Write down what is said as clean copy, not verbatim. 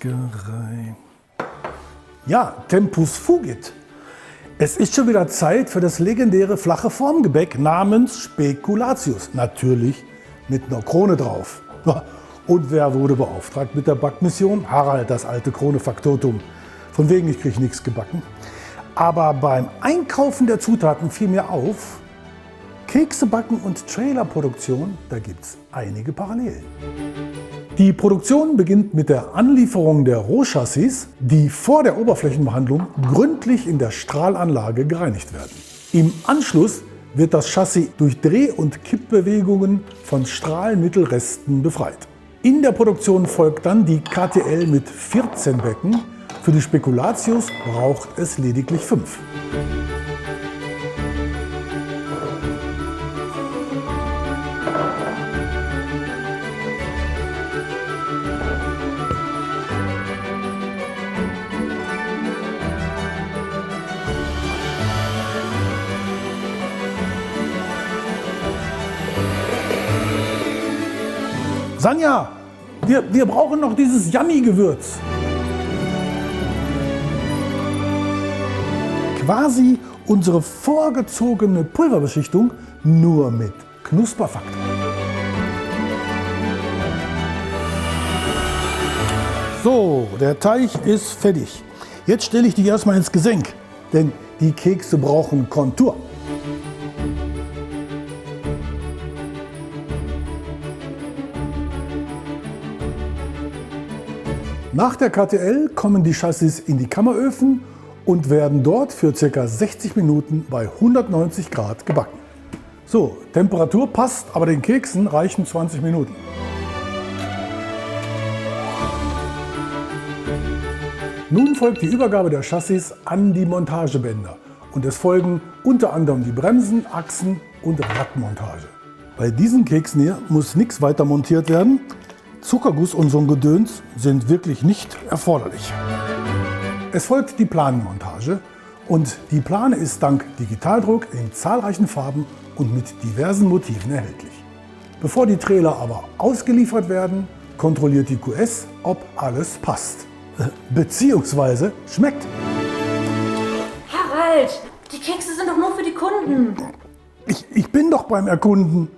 Bäckerei. Ja, Tempus fugit. Es ist schon wieder Zeit für das legendäre flache Formgebäck namens Spekulatius. Natürlich mit einer Krone drauf. Und wer wurde beauftragt mit der Backmission? Harald, das alte Krone-Faktotum. Von wegen, ich kriege nichts gebacken. Aber beim Einkaufen der Zutaten fiel mir auf, Kekse backen und Trailerproduktion, da gibt es einige Parallelen. Die Produktion beginnt mit der Anlieferung der Rohchassis, die vor der Oberflächenbehandlung gründlich in der Strahlanlage gereinigt werden. Im Anschluss wird das Chassis durch Dreh- und Kippbewegungen von Strahlmittelresten befreit. In der Produktion folgt dann die KTL mit 14 Becken. Für die Spekulatius braucht es lediglich 5. Sanja, wir brauchen noch dieses Yummy-Gewürz. Quasi unsere vorgezogene Pulverbeschichtung, nur mit Knusperfaktor. So, der Teig ist fertig. Jetzt stelle ich die erstmal ins Gesenk, denn die Kekse brauchen Kontur. Nach der KTL kommen die Chassis in die Kammeröfen und werden dort für ca. 60 Minuten bei 190 Grad gebacken. So, Temperatur passt, aber den Keksen reichen 20 Minuten. Nun folgt die Übergabe der Chassis an die Montagebänder und es folgen unter anderem die Bremsen, Achsen und Radmontage. Bei diesen Keksen hier muss nichts weiter montiert werden. Zuckerguss und so ein Gedöns sind wirklich nicht erforderlich. Es folgt die Planenmontage und die Plane ist dank Digitaldruck in zahlreichen Farben und mit diversen Motiven erhältlich. Bevor die Trailer aber ausgeliefert werden, kontrolliert die QS, ob alles passt. Beziehungsweise schmeckt. Harald, die Kekse sind doch nur für die Kunden. Ich bin doch beim Erkunden.